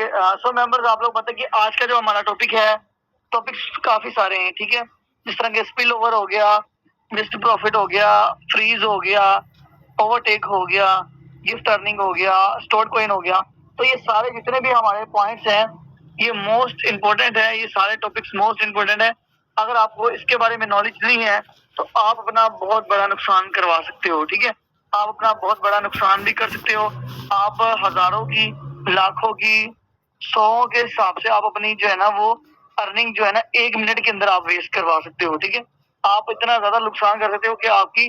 Okay so members, आप लोग पता है कि आज का जो हमारा टॉपिक है, टॉपिक्स काफी सारे हैं, ठीक है। जिस तरह के स्पिल ओवर हो गया, मिस्ड प्रॉफिट हो गया, फ्रीज हो गया, ओवरटेक हो गया, गिफ्ट अर्निंग हो गया, स्टोर्ड कॉइन हो गया। तो ये सारे जितने भी हमारे पॉइंट्स हैं, ये मोस्ट इम्पोर्टेंट है। ये सारे टॉपिक्स मोस्ट इम्पोर्टेंट है। अगर आपको इसके बारे में नॉलेज नहीं है तो आप अपना बहुत बड़ा नुकसान करवा सकते हो, ठीक है। आप अपना बहुत बड़ा नुकसान भी कर सकते हो। आप हजारों की, लाखों की, सौ के हिसाब से आप अपनी जो है ना वो अर्निंग जो है ना 1 मिनट के अंदर आप वेस्ट करवा सकते हो, ठीक है। आप इतना ज्यादा नुकसान कर सकते हो कि आपकी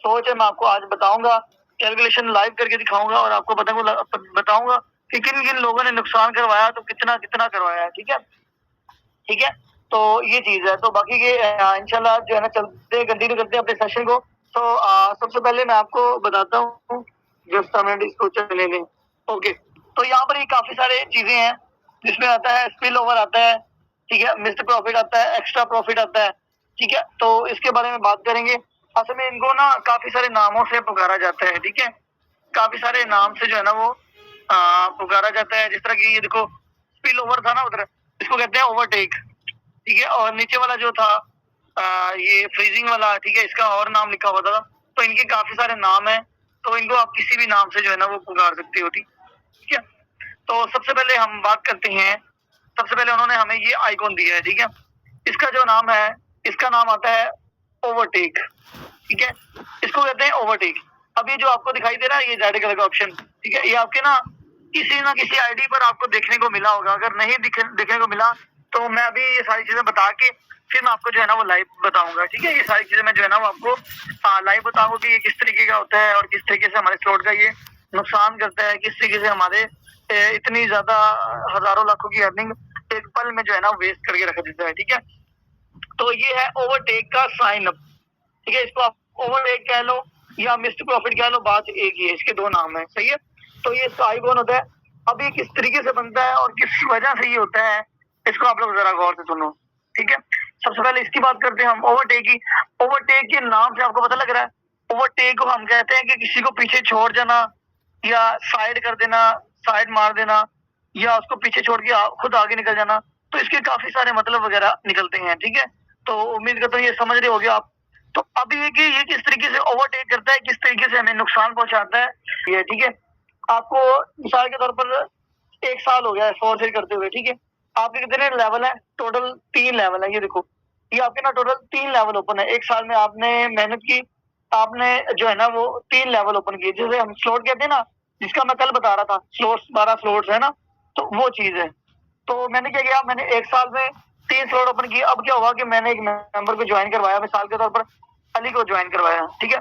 सोच है, मैं आपको आज बताऊंगा, कैलकुलेशन लाइव करके दिखाऊंगा और आपको बताऊंगा कि किन किन लोगों ने नुकसान करवाया, तो कितना कितना करवाया है, ठीक है। ठीक है, तो ये चीज है। तो बाकी के इंशाल्लाह जो है ना चलते कंटिन्यू करते हैं अपने सेशन को। तो सबसे पहले मैं आपको बताता हूँ जस्ट इसको चलने में। ओके, तो यहाँ पर ये काफी सारे चीजें हैं जिसमें आता है स्पिल ओवर आता है, ठीक है, मिस्ड प्रॉफिट आता है, एक्स्ट्रा प्रॉफिट आता है, ठीक है। तो इसके बारे में बात करेंगे। असल में इनको ना काफी सारे नामों से पुकारा जाता है, ठीक है। काफी सारे नाम से जो है ना वो पुकारा जाता है। जिस तरह की ये देखो स्पिल ओवर था ना उधर, इसको कहते हैं ओवरटेक, ठीक है। और नीचे वाला जो था ये फ्रीजिंग वाला, ठीक है, इसका और नाम लिखा हुआ था। तो इनके काफी सारे नाम है, तो इनको आप किसी भी नाम से जो है ना वो पुकार सकते हो, ठीक है। तो सबसे पहले हम बात करते हैं, सबसे पहले उन्होंने हमें ये आइकॉन दिया है, ठीक है। इसका जो नाम है, इसका नाम आता है ओवरटेक, ठीक है। इसको कहते हैं ओवरटेक। अब ये जो आपको दिखाई दे रहा है ये रेड कलर का ऑप्शन, ठीक है, ये आपके ना किसी आईडी पर आपको देखने को मिला होगा। अगर नहीं देखने को मिला तो मैं अभी ये सारी चीजें बता के फिर मैं आपको जो है ना वो लाइव बताऊंगा, ठीक है। ये सारी चीजें मैं जो है ना वो आपको लाइव बताऊंगा कि ये किस तरीके का होता है और किस तरीके से हमारे स्लॉट का ये नुकसान करता है, किस तरीके से हमारे इतनी ज्यादा हजारों लाखों की अर्निंग एक पल में जो है ना वेस्ट करके रख देता है, ठीक है। तो ये है ओवरटेक का साइन अप, ठीक है। इसको आप ओवरटेक कह लो या मिस्ड प्रॉफिट कह लो, बात एक ही है, इसके दो नाम है, सही है। तो ये इसका आइकॉन होता है। अब ये किस तरीके से बनता है और किस वजह से ये होता है, इसको आप लोग जरा गौर से सुनो, ठीक है। सबसे पहले इसकी बात करते हैं हम ओवरटेक की। ओवरटेक के नाम से आपको पता लग रहा है, ओवरटेक को हम कहते हैं कि किसी को पीछे छोड़ जाना या साइड कर देना, साइड मार देना, या उसको पीछे छोड़ के खुद आगे निकल जाना। तो इसके काफी सारे मतलब वगैरह निकलते हैं, ठीक है। तो उम्मीद करता हूँ ये समझ रहे होगे आप। तो अब ये कि ये किस तरीके से ओवरटेक करता है, किस तरीके से हमें नुकसान पहुंचाता है, ये ठीक है। आपको मिसाल के तौर पर 1 साल हो गया है फॉर सेल करते हुए, ठीक है। आपके कितने लेवल है? टोटल 3 लेवल है। ये देखो, ये आपके ना टोटल 3 लेवल ओपन है। 1 साल में आपने मेहनत की, आपने जो है ना वो 3 लेवल ओपन किए, जिसे हम स्लॉट कहते हैं ना, जिसका मैं कल बता रहा था, स्लॉट्स 12 स्लॉट्स है ना, तो वो चीज है। तो मैंने क्या किया, मैंने 1 साल में 3 स्लॉट ओपन किए। अब क्या हुआ कि मैंने एक मेंबर को ज्वाइन करवाया, मिसाल के तौर पर अली को ज्वाइन करवाया, ठीक है।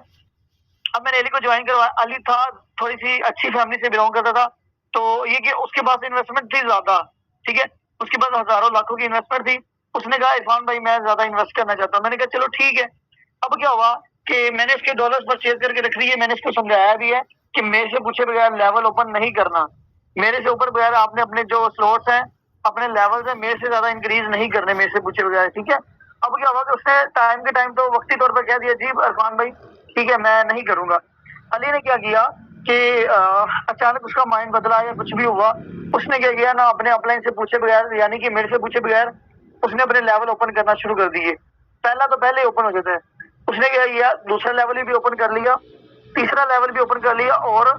अब मैंने अली को ज्वाइन करवाया, अली था थोड़ी सी अच्छी फैमिली से बिलोंग करता था, तो ये कि उसके पास इन्वेस्टमेंट थी ज्यादा, ठीक है। उसके पास हजारों लाखों की इन्वेस्टमेंट थी। उसने कहा इरफान भाई मैं ज्यादा इन्वेस्ट करना चाहता हूँ। मैंने कहा चलो ठीक है। अब क्या हुआ कि मैंने उसके डॉलर्स परचेज करके रख दिए। मैंने इसको समझाया भी है कि मेरे से पूछे बगैर लेवल ओपन नहीं करना, मेरे से ऊपर बगैर आपने अपने जो स्लॉट्स हैं, अपने लेवल्स हैं, मेरे से ज्यादा इंक्रीज नहीं करने, मेरे से पूछे बगैर, ठीक है। अब क्या हुआ कि उसने टाइम के टाइम तो वक्ती तौर पर कह दिया जी इरफान भाई ठीक है मैं नहीं करूंगा। अली ने क्या किया कि अचानक उसका माइंड बदला या कुछ भी हुआ, उसने क्या किया ना, अपने अपलाइन से पूछे बगैर, यानी कि मेरे से पूछे बगैर उसने अपने लेवल ओपन करना शुरू कर दिए। पहला तो पहले ओपन हो जाता है, उसने क्या किया दूसरा लेवल भी ओपन कर लिया, तीसरा लेवल भी ओपन कर लिया और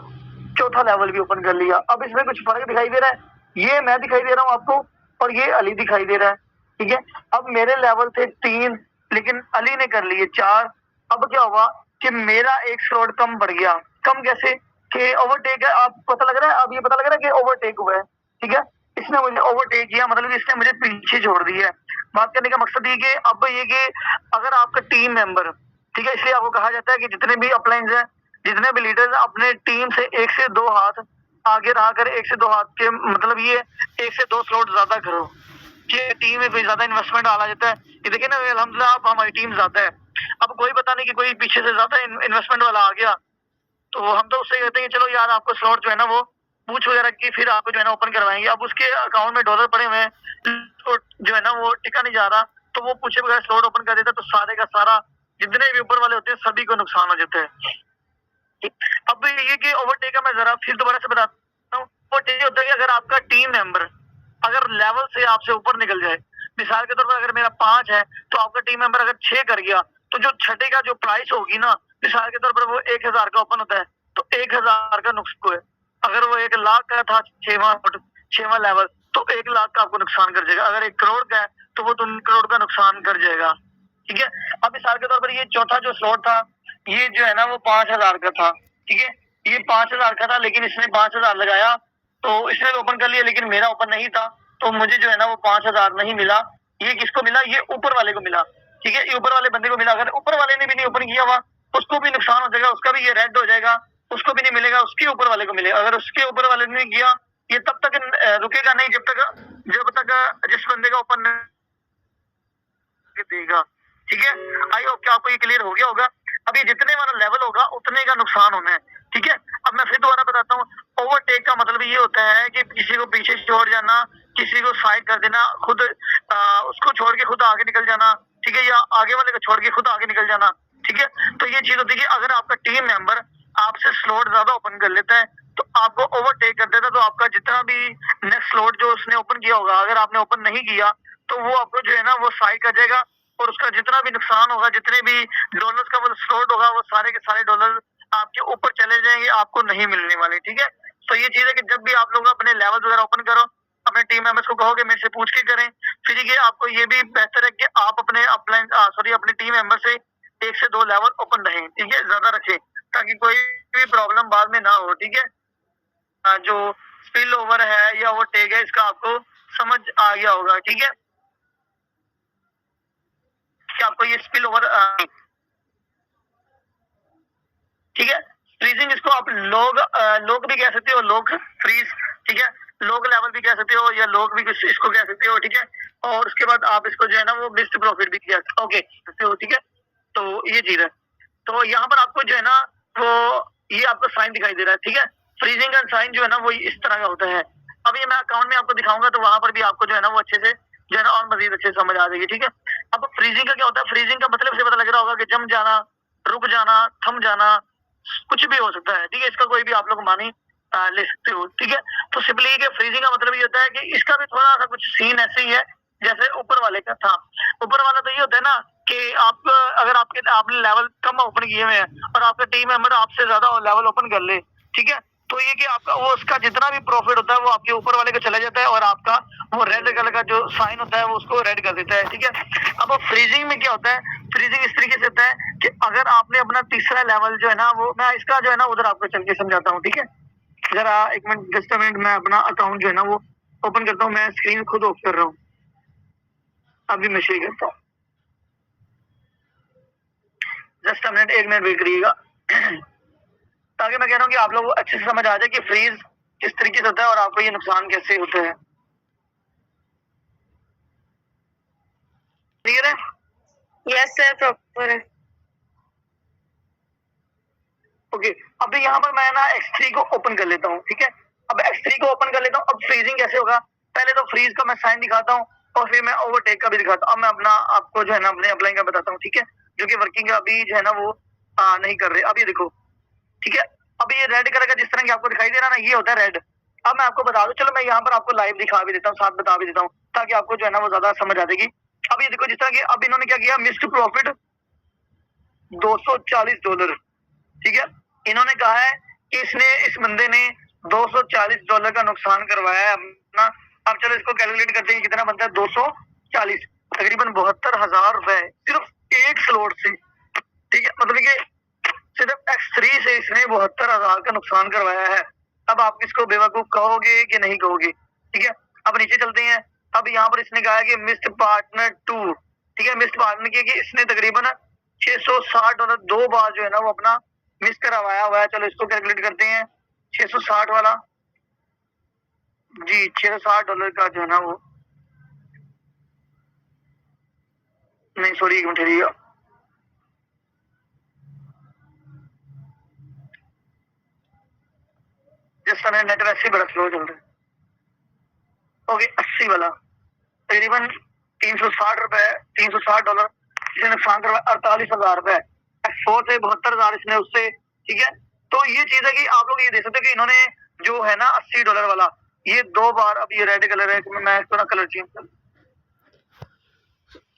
चौथा लेवल भी ओपन कर लिया। अब इसमें कुछ फर्क दिखाई दे रहा है, ये मैं दिखाई दे रहा हूँ आपको और ये अली दिखाई दे रहा है, ठीक है। अब मेरे लेवल थे 3 लेकिन अली ने कर लिए 4। अब क्या हुआ कि मेरा एक स्लॉट कम बढ़ गया। कम कैसे कि ओवरटेक है, आप पता लग रहा है, अब ये पता लग रहा है कि ओवरटेक हुआ है, ठीक है। इसने मुझे ओवरटेक किया, मतलब इसने मुझे पीछे छोड़ दिया है। बात करने का मकसद ये कि अब ये कि अगर आपका टीम मेंबर, ठीक है, इसलिए आपको कहा जाता है कि जितने भी अपलाइंस हैं, जितने भी लीडर्स अपने टीम से 1 से 2 हाथ आगे रहा कर, 1 से 2 हाथ के मतलब ये 1 से 2 स्लॉट ज्यादा करो कि टीम में कोई ज्यादा इन्वेस्टमेंट डाला जाता है। ये देखिए ना अल्हम्दुलिल्लाह अब हमारी टीम ज्यादा है। अब कोई पता नहीं कि कोई पीछे से ज्यादा इन्वेस्टमेंट वाला आ गया, तो हम तो उससे कहते हैं चलो यार आपको स्लॉट जो है ना वो पूछ वगैरह की फिर आपको जो है ना ओपन करवाएंगे। अब उसके अकाउंट में डॉलर पड़े हुए हैं, तो जो है ना वो टिका नहीं जा रहा, तो वो पूछे बगैर स्लॉट ओपन कर देता, तो सारे का सारा जितने भी ऊपर वाले होते हैं सभी को नुकसान हो जाता है। अब ये कि ओवरटेक का मैं जरा फिर दोबारा से बताता हूँ। ओवरटेक होता है कि अगर आपका टीम मेंबर अगर लेवल से आपसे ऊपर निकल जाए, मिसाल के तौर पर अगर मेरा 5 है तो आपका टीम मेंबर अगर 6 कर गया, तो जो छठे का जो प्राइस होगी ना, मिसाल के तौर पर वो 1000 का ओपन होता है, तो 1000 का नुकसान है। अगर वो 1 लाख का था 6वां लेवल, तो 1 लाख का आपको नुकसान कर जाएगा। अगर 1 करोड़ का है तो वो 3 करोड़ का नुकसान कर जाएगा। ठीक है। अब मिसाल के तौर पर ये चौथा जो स्लॉट था, ये जो है ना वो 5000 का था। ठीक है, ये 5000 का था, लेकिन इसने 5000 लगाया तो इसने तो ओपन कर लिया, लेकिन मेरा ओपन नहीं था, तो मुझे जो है ना वो 5000 नहीं मिला। ये किसको मिला? ये ऊपर वाले को मिला। ठीक है, ये ऊपर वाले बंदे को मिला। अगर ऊपर वाले ने भी नहीं ओपन किया हुआ, उसको भी नुकसान हो जाएगा, उसका भी ये रेड हो जाएगा, उसको भी नहीं मिलेगा, उसके ऊपर वाले को मिलेगा। अगर उसके ऊपर वाले ने किया, ये तब तक रुकेगा नहीं जब तक जिस बंदे का ओपन देगा। ठीक है, आई होप कि आपको ये क्लियर हो गया होगा। अब ये जितने वाला लेवल होगा उतने का नुकसान होना है। ठीक है, अब मैं फिर दोबारा बताता हूँ। ओवरटेक का मतलब ये होता है कि किसी को पीछे छोड़ जाना, किसी को साइड कर देना, खुद उसको छोड़ के खुद आगे निकल जाना। ठीक है, या आगे वाले को छोड़ के खुद आगे निकल जाना। ठीक है, तो ये चीज होती है कि अगर आपका टीम मेंबर आपसे स्लॉट ज्यादा ओपन कर लेता है तो आपको ओवरटेक कर देता है, तो आपका जितना भी नेक्स्ट स्लॉट जो उसने ओपन किया होगा, अगर आपने ओपन नहीं किया तो वो आपको जो है ना वो साइड कर जाएगा, और उसका जितना भी नुकसान होगा, जितने भी डॉलर्स का वो स्लॉट होगा, वो सारे के सारे डॉलर आपके ऊपर चले जाएंगे, आपको नहीं मिलने वाले। ठीक है, तो ये चीज है कि जब भी आप लोग अपने लेवल वगैरह ओपन करो, अपने टीम मेंबर्स को कहो कि मेरे से पूछ के करें। फिर ये आपको ये भी बेहतर है कि आप अपने अपने टीम मेंबर से 1 से 2 लेवल ओपन रहें। ठीक है, ज्यादा रखें, ताकि कोई भी प्रॉब्लम बाद में ना हो। ठीक है, जो स्पिल ओवर है या वो टेक है, इसका आपको समझ आ गया होगा। ठीक है, कि आपको ये स्पिल ओवर ठीक है, फ्रीजिंग इसको आप लोग भी कह सकते हो, लोग फ्रीज। ठीक है, लोग लेवल भी कह सकते हो, या लोग भी इसको कह सकते हो। ठीक है, और उसके बाद आप इसको जो है ना वो मिस्ड प्रॉफिट भी कह सकते हो। ठीक है, तो ये चीज है। तो यहाँ पर आपको जो है ना वो ये आपको साइन दिखाई दे रहा है। ठीक है, फ्रीजिंग का साइन जो है ना वो इस तरह का होता है। अब ये मैं अकाउंट में आपको दिखाऊंगा, तो वहां पर भी आपको जो है ना वो अच्छे से जो है ना और मजीद अच्छे से समझ आ जाएगी। ठीक है, अब फ्रीजिंग का क्या होता है? फ्रीजिंग का मतलब से पता लग रहा होगा कि जम जाना, रुक जाना, थम जाना, कुछ भी हो सकता है। ठीक है, इसका कोई भी आप लोग मानी ले सकते हो। ठीक है, तो सिंपली के फ्रीजिंग का मतलब ये होता है कि इसका भी थोड़ा सा कुछ सीन ऐसे ही है जैसे ऊपर वाले का था। ऊपर वाला तो ये होता है ना कि आप अगर आपने लेवल कम ओपन किए हुए हैं और आपका टीम मेंबर आपसे ज्यादा लेवल ओपन कर ले, ठीक है, तो ये कि आपका वो उसका जितना भी प्रॉफिट होता है वो आपके ऊपर वाले को चला जाता है, और आपका वो रेड कलर का जो साइन होता है वो उसको रेड कर देता है। ठीक है, अब फ्रीजिंग में क्या होता है? फ्रीजिंग इस तरीके से होता है कि अगर आपने अपना तीसरा लेवल जो है ना वो, मैं इसका जो है ना उधर आपको चल के समझाता हूँ। ठीक है, जरा 1 मिनट, जस्ट अ मिनट, मैं अपना अकाउंट जो है ना वो ओपन करता हूँ। मैं स्क्रीन खुद ऑफ कर रहा हूँ, अभी मैं शेयर करता हूँ। Just a minute, 1 minute wait करिएगा ताकि मैं कह रहा हूँ कि आप लोग अच्छे से समझ आ जाए कि फ्रीज किस तरीके से होता है और आपको ये नुकसान कैसे होता है। क्लियर है? यस सर, प्रॉपर है। ओके, अब यहाँ पर मैं ना X3 को ओपन कर लेता हूँ। ठीक है, अब X3 को ओपन कर लेता हूँ। अब फ्रीजिंग कैसे होगा? पहले तो फ्रीज का मैं साइन दिखाता हूँ और फिर मैं ओवरटेक का भी दिखाता हूँ। अब मैं अपना आपको जो है ना अपने अप्लाई का बताता हूँ। ठीक है, जो कि वर्किंग अभी जो है ना वो नहीं कर रहे। अब ये देखो, ठीक है, अब ये रेड कलर का जिस तरह की आपको दिखाई दे रहा है ना, ये होता है रेड। अब मैं आपको बता दूं, चलो मैं यहाँ पर आपको लाइव दिखा भी देता हूँ, साथ बता भी देता हूँ, ताकि आपको जो है ना वो ज्यादा समझ आ जाएगी। अब ये देखो, जिस तरह की अब इन्होंने क्या किया, मिस्ड प्रॉफिट $240। ठीक है, इन्होंने कहा है कि इस बंदे ने $240 का नुकसान करवाया है अपना। अब चलो इसको कैलकुलेट करते हैं कितना बनता है। 240 तकरीबन 72,000 रुपए सिर्फ एक स्लॉट से। ठीक है, मतलब कि सिर्फ X3 से इसने 72,000 का नुकसान करवाया है। अब आप किसको बेवकूफ कहोगे कि नहीं कहोगे? ठीक है, अब नीचे चलते हैं। अब यहाँ पर इसने कहा है कि मिस्ड पार्टनर 2, ठीक है, मिस्ड पार्टनर की इसने तकरीबन $660 2 बार जो है ना वो अपना मिस करवाया हुआ है। चलो इसको कैलकुलेट करते हैं। 660 वाला जी, $660 का जो है ना वो, नहीं सॉरी, 1 मिनट ठहरिएगा। जिस समय नेट वैसे बड़ा स्लो चल रहा है। ओके, 80 वाला तकरीबन $360, $360 इसने नुकसान करवाया। 48,000 X4 से 72,000 इसने उससे। ठीक है, तो ये चीज है कि आप लोग ये देख सकते हो कि इन्होंने जो है ना $80 वाला, ये 2 बार, अब ये रेड कलर है, मैं इसको ना कलर चेंज कर,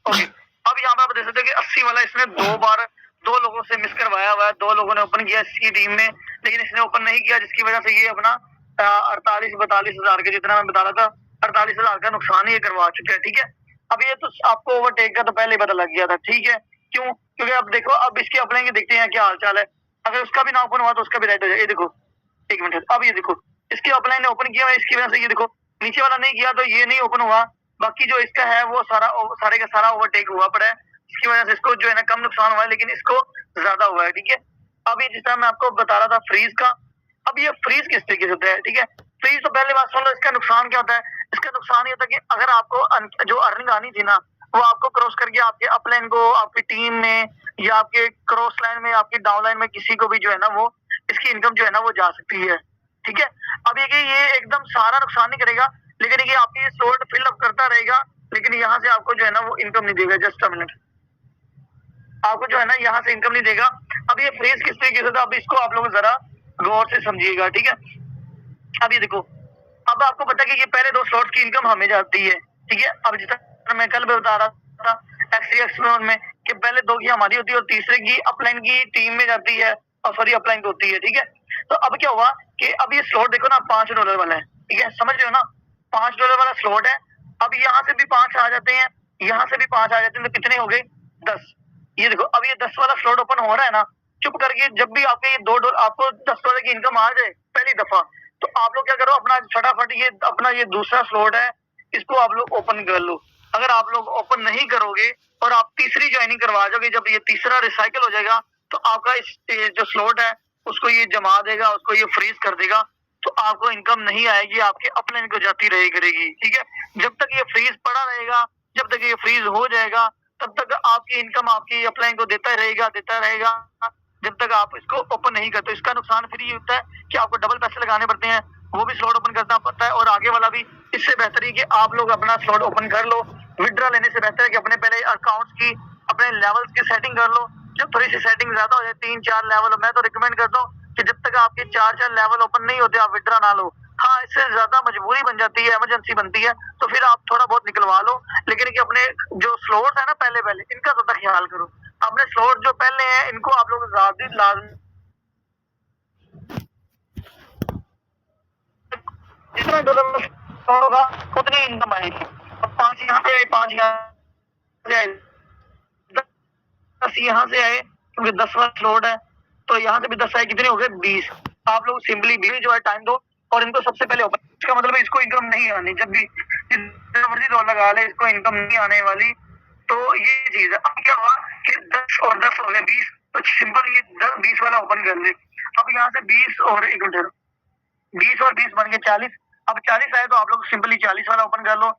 ओके। अब यहाँ पे आप देख सकते हो कि 80 वाला इसने 2 बार 2 लोगों से मिस करवाया हुआ है, 2 लोगों ने ओपन किया इसकी टीम में, लेकिन इसने ओपन नहीं किया, जिसकी वजह से ये अपना 48-42 हजार के, जितना मैं बता रहा था, 48 हजार का नुकसान ये करवा चुके हैं, ठीक है। अब ये तो आपको ओवरटेक का तो पहले ही पता लग गया था, ठीक है। क्यों? क्योंकि अब देखो, अब इसके अपने के देखते हैं क्या हाल चाल है। अगर उसका भी ना ओपन हुआ तो उसका भी रेड हो जाए। ये देखो, एक मिनट, अब ये देखो, इसके अपलाइन ने ओपन किया है, इसकी वजह से ये देखो नीचे वाला नहीं किया तो ये नहीं ओपन हुआ, बाकी जो इसका है वो सारे का सारा ओवरटेक हुआ पड़ा है, इसकी वजह से इसको जो है ना कम नुकसान हुआ है, लेकिन इसको ज्यादा हुआ है, ठीक है। अब ये जिस तरह मैं आपको बता रहा था फ्रीज का, अब ये फ्रीज किस तरीके से होता है, ठीक है। फ्रीज तो पहले बात सुन लो, इसका नुकसान क्या होता है। इसका नुकसान ये होता है कि अगर आपको जो अर्निंग आनी थी ना, वो आपको क्रॉस करके आपके अपलाइन को, आपकी टीम में या आपके क्रॉस लाइन में, आपकी डाउन लाइन में किसी को भी जो है ना वो इसकी इनकम जो है ना वो जा सकती है, ठीक है। अब ये एकदम सारा नुकसान नहीं करेगा, लेकिन ये आपकी ये स्लॉट फिल अप करता रहेगा, लेकिन यहाँ से आपको जो है ना वो इनकम नहीं देगा। जस्ट अ मिनट, आपको जो है ना यहाँ से इनकम नहीं देगा। अब ये फ्रीज किस तरीके से था, अब इसको आप लोग जरा गौर से समझिएगा, ठीक है। अब ये देखो, अब आपको पता है कि ये पहले 2 स्लॉट्स की इनकम हमें जाती है, ठीक है। अब जितना मैं कल बता रहा था एक्सएक्स में कि पहले 2 की हमारी होती है और तीसरे की अपलाइन की टीम में जाती है, और सॉरी अपलाइन को होती है, ठीक है। तो अब क्या हुआ कि अब ये स्लॉट देखो ना $5 वाला है, ठीक है, समझ रहे हो ना, $5 वाला स्लॉट है। अब यहाँ से भी 5 आ जाते हैं, यहाँ से भी 5 आ जाते हैं, तो कितने हो गए 10। ये देखो, अब ये 10 वाला स्लॉट ओपन हो रहा है ना, चुप करके जब भी आपके ये $2 आपको $10 की इनकम आ जाए पहली दफा, तो आप लोग क्या करो, अपना फटाफट ये अपना ये दूसरा स्लॉट है, इसको आप लोग ओपन कर लो। अगर आप लोग ओपन नहीं करोगे और आप तीसरी ज्वाइनिंग करवा जाओगे, जब ये तीसरा रिसाइकल हो जाएगा तो आपका इस जो स्लॉट है उसको ये जमा देगा, उसको ये फ्रीज कर देगा, तो आपको इनकम नहीं आएगी, आपके अपने को जाती रही करेगी, ठीक है। जब तक ये फ्रीज पड़ा रहेगा, जब तक ये फ्रीज हो जाएगा, तब तक आपकी इनकम आपकी अपलाइन को देता रहेगा, जब तक आप इसको ओपन नहीं करते। इसका नुकसान फिर ये होता है कि आपको डबल पैसे लगाने पड़ते हैं, वो भी स्लॉट ओपन करना पड़ता है, और आगे वाला भी। इससे बेहतर है कि आप लोग अपना स्लॉट ओपन कर लो। विड्रॉ लेने से बेहतर है कि अपने पहले अकाउंट्स की, अपने लेवल्स की सेटिंग कर लो। जब थोड़ी सी सेटिंग ज्यादा हो जाए, 3-4 लेवल, मैं तो रिकमेंड करता हूँ कि जब तक आपके 4-4 लेवल ओपन नहीं होते आप विड्रॉ ना लो। हाँ, इससे ज्यादा मजबूरी बन जाती है, इमरजेंसी बनती है, तो फिर आप थोड़ा बहुत निकलवा लो, लेकिन कि अपने जो स्लॉट है ना पहले इनका ज्यादा ख्याल करो। अपने स्लॉट जो पहले हैं इनको आप लोग लाजमी, जितना डॉलर होगा उतनी इनकम आएगी। अब 5 यहाँ से आए, 5 यहाँ से आए, 10 यहाँ से आए, क्योंकि 10 वाला स्लॉट है, तो यहाँ से भी 10 आए, कितने हो गए 20। आप लोग सिंपली 20 जो है टाइम दो और इनको सबसे पहले ओपन। इसका मतलब इसको इनकम नहीं आनी, जब भी जितना मर्जी रोल लगा ले इसको इनकम नहीं आने वाली। तो ये चीज है। अब क्या हुआ कि 10 और 10 हो गए 20, तो सिंपल ये 20 वाला ओपन कर ले। अब यहाँ से 20 और 20 और 20 बन के 40। अब 40 आए तो आप लोग सिंपली 40 वाला ओपन कर लो।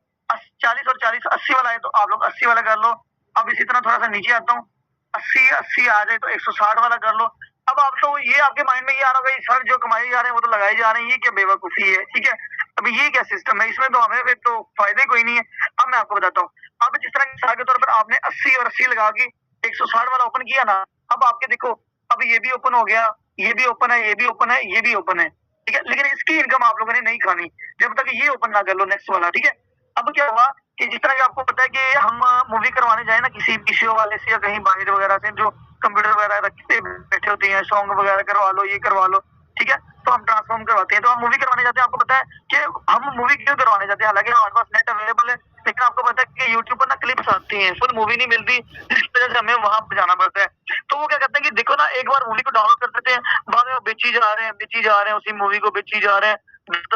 40 और 40 80 वाला है तो आप लोग 80 वाला कर लो। अब इसी तरह थोड़ा सा नीचे आता हूँ, 80 आ जाए तो 160 वाला कर लो। अब आप तो ये आपके माइंड में ये आ रहा होगा, सर जो कमाए जा रहे हैं वो तो लगाए जा रहे हैं, ये क्या बेवकूफी है, ठीक है। अब ये क्या सिस्टम है, इसमें तो हमें फिर तो फायदे कोई नहीं है। अब मैं आपको बताता हूँ, अब जिस तरह मिसाल के तौर पर आपने 80 और 80 लगा के 160 वाला ओपन किया ना, अब आपके देखो, अब ये भी ओपन हो गया, ये भी ओपन है, ये भी ओपन है, ये भी ओपन है, ठीक है। लेकिन इसकी इनकम आप लोगों ने नहीं खानी जब तक ये ओपन ना कर लो नेक्स्ट वाला, ठीक है। अब क्या हुआ कि जिस तरह कि आपको पता है कि हम मूवी करवाने जाए ना किसी पीसीओ वाले से या कहीं बाहर वगैरह से, जो कंप्यूटर वगैरह रखते बैठे होते हैं, सॉन्ग वगैरह करवा लो, ये करवा लो, ठीक है, तो हम ट्रांसफॉर्म करवाते हैं। तो हम मूवी करवाने जाते हैं, आपको पता है कि हम मूवी क्यों करवाने जाते हैं, हालांकि हमारे पास नेट अवेलेबल है, लेकिन आपको पता है कि यूट्यूब पर ना क्लिप्स आती हैं, फुल मूवी नहीं मिलती, जिसकी वजह से हमें वहां पर जाना पड़ता है। तो वो क्या करते हैं कि देखो ना, एक बार मूवी को डाउनलोड कर देते हैं, बाद में वो बेची जा रहे हैं, उसी मूवी को बेची जा रहे हैं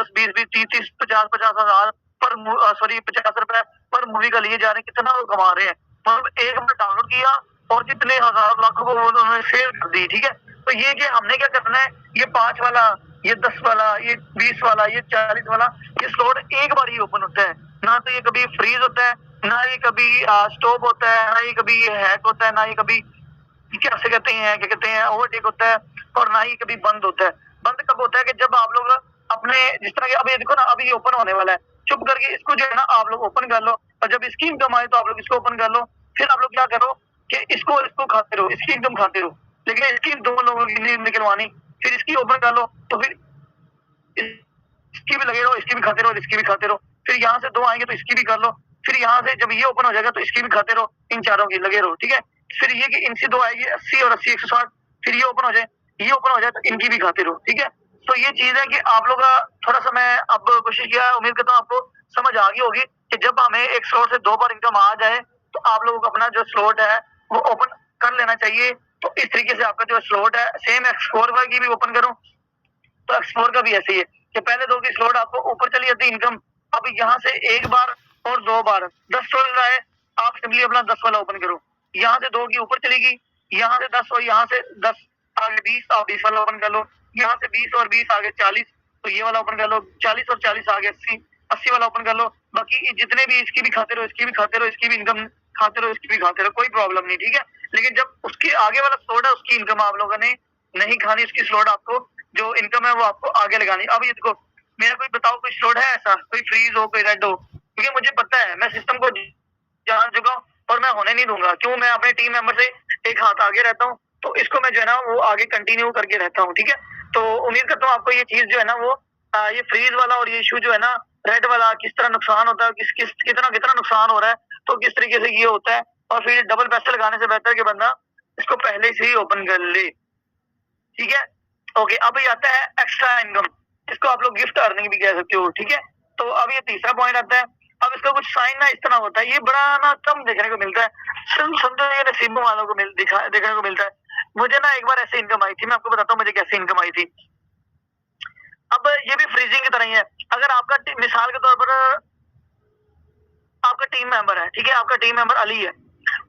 10-20 30 50 हजार पर, सॉरी 50 रुपए पर मूवी का लिए जा रहे हैं, कितना वो कमा रहे हैं। मतलब एक बार डाउनलोड किया और जितने हजार लाखों को उन्होंने शेयर कर दी, ठीक है। तो ये कि हमने क्या करना है, ये 5 वाला, ये 10 वाला, ये 20 वाला, ये 40 वाला, ये स्लॉट एक बार ही ओपन होता है, ना तो ये कभी फ्रीज होता है, ना ये कभी स्टॉप होता है, ना ये कभी हैक होता है, ना ये कभी कैसे क्या कहते हैं ओवरटेक होता है, और ना ही कभी बंद होता है। बंद कब होता है कि जब आप लोग अपने, जिस तरह के अभी देखो ना, अभी ये ओपन होने वाला है, चुप करके इसको जो है ना आप लोग ओपन कर लो, और जब इसकी इनकम आए तो आप लोग इसको ओपन कर लो। फिर आप लोग क्या करो कि इसको इसको खाते रहो, इसकी इनकम खाते रहो, लेकिन इसकी 2 लोगों की नहीं निकलवानी। फिर इसकी ओपन कर लो, तो फिर इसकी भी लगे रहो, इसकी भी खाते रहो, इसकी भी खाते रहो। फिर यहाँ से 2 आएँगे तो इसकी भी कर लो। फिर यहाँ से जब ये ओपन हो जाएगा तो इसकी भी खाते रहो, इन चारों की लगे रहो, ठीक है? फिर ये कि इनसे 2 आएगी 80 और 80 160, फिर ये ओपन हो जाए, ये ओपन हो जाए तो इनकी भी खाते रहो, ठीक है? तो ये चीज़ है कि आप लोग का थोड़ा-सा मैं अब कोशिश किया है, उम्मीद करता हूँ आपको समझ आ गई होगी कि जब हमें एक स्लॉट से 2 बार इनकम आ जाए, तो आप लोगों को अपना जो स्लॉट है, वो ओपन कर लेना चाहिए। तो इस तरीके से आपका जो स्लॉट है, सेम एक्सप्लोर की भी ओपन करो, तो एक्सप्लोर का भी ऐसे ही है कि पहले 2 की स्लॉट आपको ऊपर चली जाती है इनकम। अब यहाँ से 1 बार और 2 बार 10 चल रहा है, आप सिंपली अपना 10 वाला ओपन करो। यहाँ से 2 की ऊपर चलेगी, यहाँ से 10 और यहाँ से 10 आगे 20, आप 20 वाला ओपन कर लो। यहाँ से 20 और 20 आगे 40, तो ये वाला ओपन कर लो। 40 और 40 आगे 80, 80 वाला ओपन कर लो। बाकी जितने भी इसकी भी खाते रहो, इसकी भी खाते रहो, इसकी भी इनकम खाते रहो, इसकी भी खाते रहो, कोई प्रॉब्लम नहीं, ठीक है? लेकिन जब उसके आगे वाला स्लॉट है, उसकी इनकम आप लोगों ने नहीं खानी, उसकी स्लॉट आपको जो इनकम है वो आपको आगे लगानी। अब ये देखो, मेरा कोई बताओ कोई स्लॉट है ऐसा, कोई फ्रीज हो, कोई रेड हो, क्योंकि मुझे पता है, मैं सिस्टम को जान चुका हूँ और मैं होने नहीं दूंगा। क्यों? मैं अपने टीम मेंबर से एक हाथ आगे रहता हूँ, तो इसको मैं जो है ना वो आगे कंटिन्यू करके रहता हूँ, ठीक है? तो उम्मीद करता हूँ आपको ये चीज जो है ना वो ये फ्रीज वाला और ये इशू जो है ना रेड वाला किस तरह नुकसान होता है, कितना कितना नुकसान हो रहा है, तो किस तरीके से ये होता है, और फिर डबल पैसे लगाने से बेहतर कि बंदा इसको पहले से ही ओपन कर ले, ठीक है? ओके, अब ये आता है एक्स्ट्रा इनकम, इसको आप लोग गिफ्ट अर्निंग भी कह सकते हो, ठीक है? तो अब ये तीसरा पॉइंट आता है। अब इसका कुछ साइन ना इस तरह होता है, ये बड़ा ना कम देखने को मिलता है, समझो ये नसीबों वालों को देखने को मिलता है। मुझे ना एक बार ऐसी इनकम आई थी, मैं आपको बताता हूँ मुझे कैसी इनकम आई थी। अब ये भी फ्रीजिंग की तरह ही है। अगर आपका मिसाल के तौर पर आपका टीम मेंबर है, ठीक है? आपका टीम मेंबर अली है,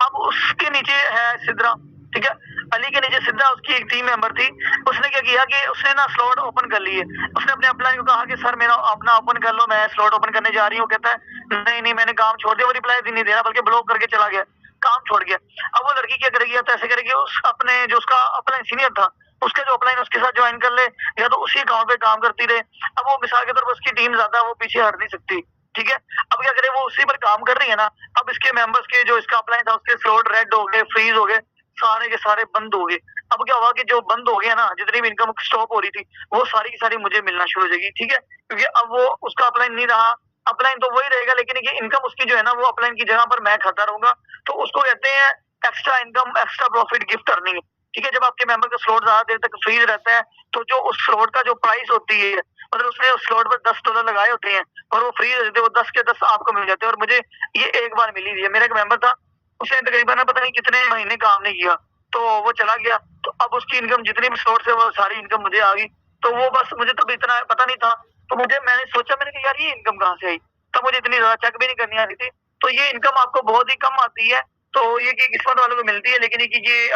अब उसके नीचे है सिद्रा, ठीक है? अली के नीचे सिद्रा उसकी एक टीम मेंबर थी। उसने क्या किया कि उसने ना स्लॉट ओपन कर लिए। उसने अपने अपलाइन को कहा कि सर मेरा अपना ओपन कर लो, मैं स्लॉट ओपन करने जा रही हूँ। कहता है नहीं नहीं मैंने काम छोड़ दिया। वो रिप्लाई भी नहीं दे रहा बल्कि ब्लॉक करके चला गया, काम छोड़ गया। अब वो लड़की क्या करेगी, या तो ऐसे करेगी उस अपने जो उसका अपलाइन सीनियर था उसका जो अपलाइन उसके साथ ज्वाइन कर ले, या तो उसी अकाउंट पे काम करती रहे। अब वो मिसाल के तौर पर उसकी टीम ज्यादा वो पीछे हट नहीं सकती, ठीक है? अब क्या करे, वो उसी पर काम कर रही है ना। अब इसके मेंबर्स के जो इसका अपलाइन था उसके स्लॉट रेड हो गए, फ्रीज हो गए, सारे के सारे बंद हो गए। अब क्या हुआ कि जो बंद हो गया ना, जितनी भी इनकम स्टॉप हो रही थी वो सारी की सारी मुझे मिलना शुरू हो जाएगी, ठीक है? क्योंकि अब वो उसका अपलाइन नहीं रहा, अपलाइन तो वही रहेगा लेकिन ये इनकम उसकी जो है ना वो अपलाइन की जगह पर मैं खाता रहूंगा। तो उसको कहते हैं extra income, extra profit gift earning, ठीक है? जब आपके मेंबर का स्लॉट ज्यादा देर तक फ्रीज रहता है तो जो उस स्लॉट का जो प्राइस होती है, मतलब उसने उस स्लॉट पर $10 लगाए होते हैं और वो फ्री दे देते, वो 10 के 10 आपको मिल जाते हैं। और मुझे ये एक बार मिली थी। मेरा एक मेंबर था, उसने तकरीबन पता नहीं कितने महीने काम नहीं किया, तो वो चला गया। तो अब उसकी इनकम जितनी भी स्लॉट से वो सारी इनकम मुझे आ गई। तो वो बस मुझे तब इतना पता नहीं था, तो मैंने सोचा, मैंने कहा यार ये इनकम कहाँ से आई, तब मुझे इतनी ज्यादा चेक भी नहीं करनी आती थी। तो ये इनकम आपको बहुत ही कम आती है, तो ये कि किस्मत वालों को मिलती है, लेकिन ये कि ये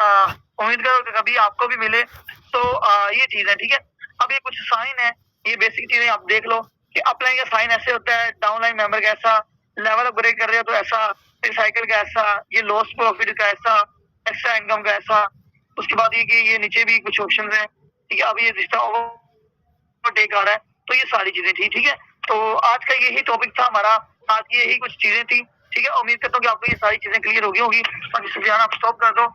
उम्मीद करो कि कभी आपको भी मिले। तो ये चीज है, ठीक है? अब ये कुछ साइन है, ये बेसिक चीजें आप देख लो कि अपलाइन का साइन ऐसे होता है, डाउनलाइन मेंबर का ऐसा, लेवल अपग्रेड कर रहे हो तो ऐसा, रिसाइकिल का ऐसा, ये लॉस प्रॉफिट का ऐसा, एक्स्ट्रा इनकम का ऐसा। उसके बाद ये कि ये नीचे भी कुछ ऑप्शन है, ठीक है? अब ये रिश्ता ओवरटेक आ रहा है, तो ये सारी चीजें थी, ठीक है? तो आज का यही टॉपिक था हमारा, आज की यही कुछ चीजें थी, ठीक है? उम्मीद करता हूँ कि आपको ये सारी चीजें क्लियर हो गई होगी। बाकी सुफियान आप स्टॉप कर दो।